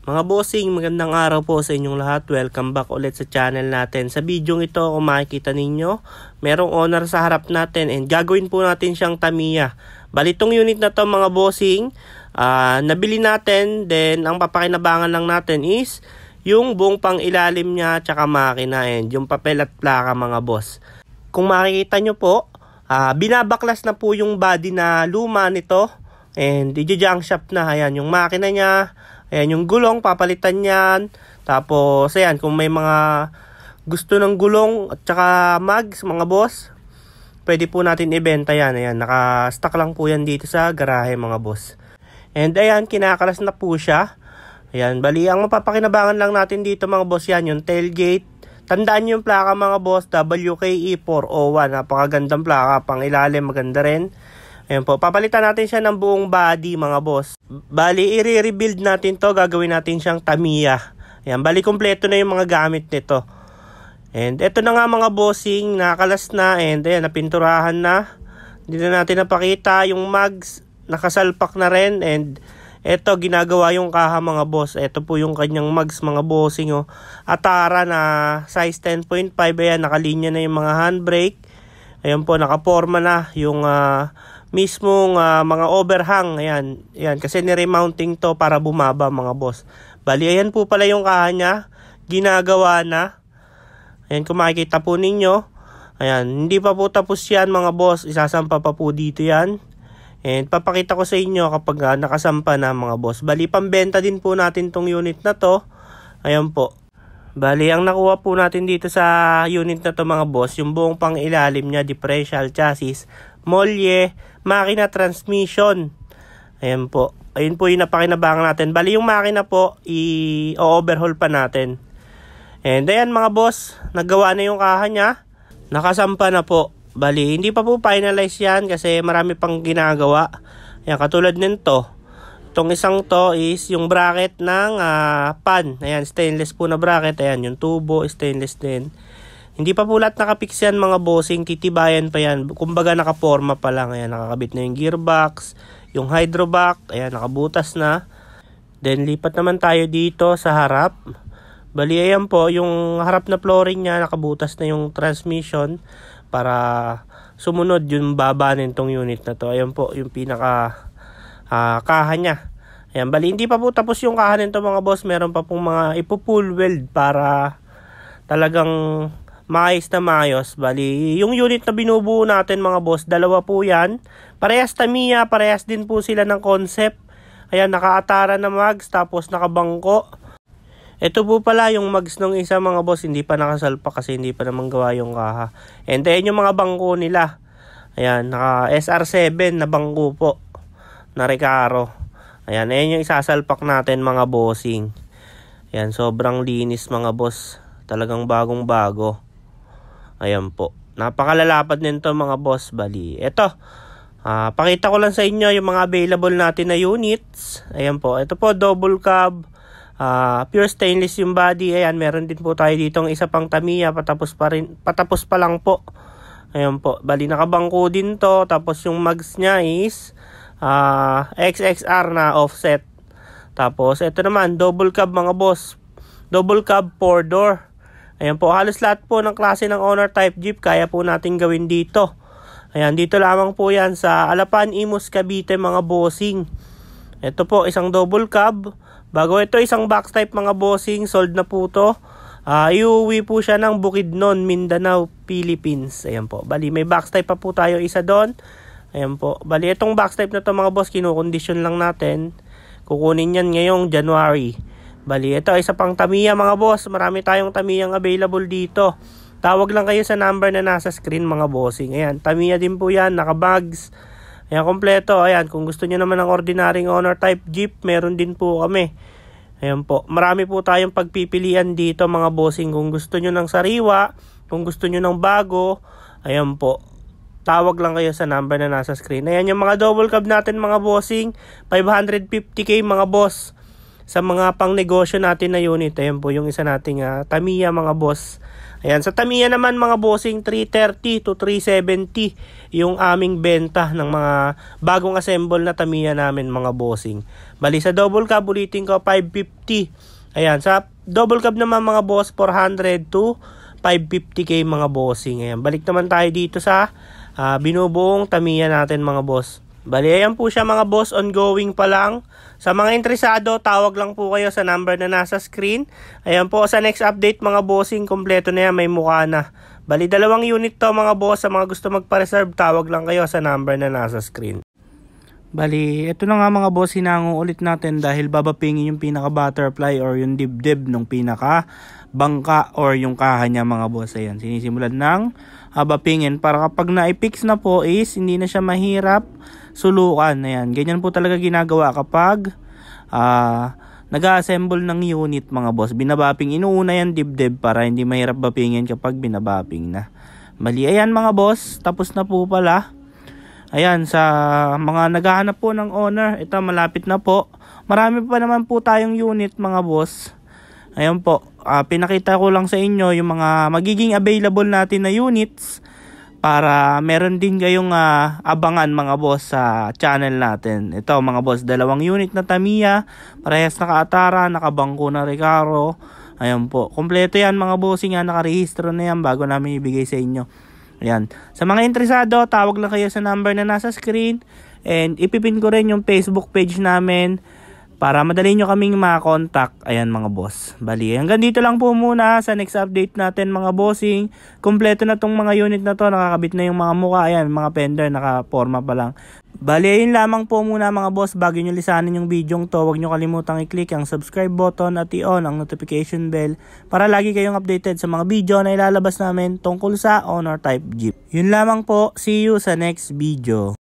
Mga bossing, magandang araw po sa inyong lahat. Welcome back ulit sa channel natin. Sa video ito, kung makikita ninyo, merong owner sa harap natin and gagawin po natin siyang Tamiya. Balitong unit na to mga bossing, nabili natin, then ang papakinabangan lang natin is yung buong pang ilalim niya tsaka makina and yung papel at plaka mga boss. Kung makikita nyo po, binabaklas na po yung body na luma nito and i-junk shop na. Ayan yung makina niya. Ayan yung gulong, papalitan yan. Tapos, ayan, kung may mga gusto ng gulong at saka mags, mga boss, pwede po natin ibenta yan. Ayan, naka-stock lang po yan dito sa garahe, mga boss. And ayan, kinakalas na po siya. Ayan, bali, ang mapapakinabangan lang natin dito, mga boss, yan, yung tailgate. Tandaan yung plaka, mga boss, WKE401. Napakagandang plaka, pang ilalim, maganda rin. Ayan po, papalitan natin siya ng buong body mga boss. Bali, i-rebuild natin to, gagawin natin siyang Tamiya. Ayan, bali, kompleto na yung mga gamit nito. And eto na nga mga bossing, nakalas na and ayan, napinturahan na. Hindi na natin napakita yung mags, nakasalpak na rin and eto, ginagawa yung kaha mga boss. Eto po yung kanyang mags mga bossing. Oh. Atara na size 10.5, ayan, nakalinya na yung mga handbrake. Ayan po, nakaporma na yung mismong mga overhang. Ayan, ayan, kasi niremounting to para bumaba mga boss. Bali, ayan po pala yung kaha niya. Ginagawa na. Ayan, kung makikita po ninyo. Ayan, hindi pa po tapos yan mga boss. Isasampa pa po dito yan. And papakita ko sa inyo kapag nakasampa na mga boss. Bali, pambenta din po natin tong unit na to. Ayan po. Bali, ang nakuha po natin dito sa unit na to mga boss, yung buong pang ilalim niya, differential chassis, molye, makina, transmission. Ayan po. Ayun po yung napakinabangan natin. Bali, yung makina po, i-overhaul pa natin. And ayan mga boss, nagawa na yung kaha niya. Nakasampa na po. Bali, hindi pa po finalize yan kasi marami pang ginagawa. Ayan, katulad nito. Itong isang to is yung bracket ng pan. Ayan, stainless po na bracket. Ayan, yung tubo, stainless din. Hindi pa po lahat nakapix yan mga bossing. Titibayan pa yan. Kumbaga nakaporma pa lang. Ayan, nakakabit na yung gearbox. Yung hydrovac. Ayan, nakabutas na. Then, lipat naman tayo dito sa harap. Bali, ayan po. Yung harap na flooring niya, nakabutas na yung transmission. Para sumunod yung baba nitong unit na to. Ayan po, yung pinaka kaha niya. Ayan, bali, hindi pa po tapos yung kaha nito mga boss. Meron pa pong mga ipo-full weld para talagang maayos na maayos. Bali, yung unit na binubuo natin mga boss, dalawa po yan. Parehas Tamiya, parehas din po sila ng concept. Ayan, nakaatara na mags, tapos nakabangko. Ito po pala yung mags ng isa mga boss, hindi pa nakasalpa kasi hindi pa naman gawa yung kaha. And then yung mga bangko nila. Ayan, naka SR7 na bangko po. Na Recaro. Ayan, ayan yung isasalpak natin mga bossing. Ayan, sobrang linis mga boss. Talagang bagong bago. Ayan po. Napakalalapad nito mga boss. Bali, eto. Pakita ko lang sa inyo yung mga available natin na units. Ayan po. Ito po, double cab. Pure stainless yung body. Ayan, meron din po tayo dito ng isa pang Tamiya. Patapos pa lang po. Ayan po. Bali, nakabangko din to. Tapos yung mags niya is XXR na offset. Tapos ito naman, double cab mga boss. Double cab 4-door. Ayan po, halos lahat po ng klase ng owner type Jeep kaya po natin gawin dito. Ayan, dito lamang po yan sa Alapan, Imus, Cavite mga bossing. Ito po, isang double cab. Bago ito, isang box type mga bossing. Sold na po to. Iuwi po siya ng Bukidnon, Mindanao, Philippines. Ayan po, bali may box type pa po tayo isa doon. Ayan po. Bali, itong box type na to mga boss, kinukondisyon lang natin. Kukunin yan ngayong January. Bali, ito isa pang Tamiya mga boss. Marami tayong Tamiyang available dito. Tawag lang kayo sa number na nasa screen mga bossing. Ayan, Tamiya din po yan. Naka-bags. Ayan, kompleto. Ayan, kung gusto nyo naman ng ordinaryong owner type Jeep, meron din po kami. Ayan po. Marami po tayong pagpipilian dito mga bossing. Kung gusto nyo ng sariwa, kung gusto nyo ng bago, ayan po. Tawag lang kayo sa number na nasa screen. Ayan yung mga double cab natin mga bossing. 550k mga boss. sa mga pang negosyo natin na unit. Ayan po yung isa nating Tamiya mga boss. Ayan, sa Tamiya naman mga bossing, 330 to 370 yung aming benta ng mga bagong assemble na Tamiya namin mga bossing. Bali sa double cab ulitin ko 550. Ayan, sa double cab naman mga boss 400 to 550k mga bossing. Ayan, balik naman tayo dito sa binubuong Tamiya natin mga boss. Bali, ayan po siya mga boss, ongoing pa lang. Sa mga interesado, tawag lang po kayo sa number na nasa screen. Ayan po, sa next update mga bossing, kompleto na yan, may mukha na. Bali, 2 unit to mga boss. Sa mga gusto magpa-reserve, tawag lang kayo sa number na nasa screen. Bali, ito na nga mga boss, hinango ulit natin dahil babapingin yung pinaka-butterfly or yung dibdib ng pinaka-bangka or yung kaha niya mga boss. Ayan, sinisimulan ng babapingin para kapag na-fix na po is hindi na siya mahirap sulukan. Ayan, ganyan po talaga ginagawa kapag nag-assemble ng unit mga boss. Binabaping, inuuna yan dibdib para hindi mahirap bapingin kapag binabaping na. Bali, ayan mga boss, tapos na po pala. Ayan, sa mga naghahanap po ng owner, ito malapit na po. Marami pa naman po tayong unit mga boss. Ayan po, pinakita ko lang sa inyo yung mga magiging available natin na units para meron din kayong abangan mga boss sa channel natin. Ito mga boss, 2 unit na Tamiya, parehas naka-Atara, nakabangko na Recaro. Ayan po, kompleto yan mga bossing, nakarehistro na yan bago namin ibigay sa inyo. Ayan. Sa mga interesado, tawag lang kayo sa number na nasa screen. And ipipin ko rin yung Facebook page namin para madali nyo kaming makakontakt. Ayan mga boss. Bali, hanggang dito lang po muna sa next update natin mga bossing. Kompleto na tong mga unit na to. Nakakabit na yung mga mukha. Ayan, mga fender, nakaporma pa lang. Bali, ayun lamang po muna mga boss. Bago nyo lisanin yung video to, huwag nyo kalimutang i-click ang subscribe button at i-on ang notification bell para lagi kayong updated sa mga video na ilalabas namin tungkol sa Honor Type Jeep. Yun lamang po. See you sa next video.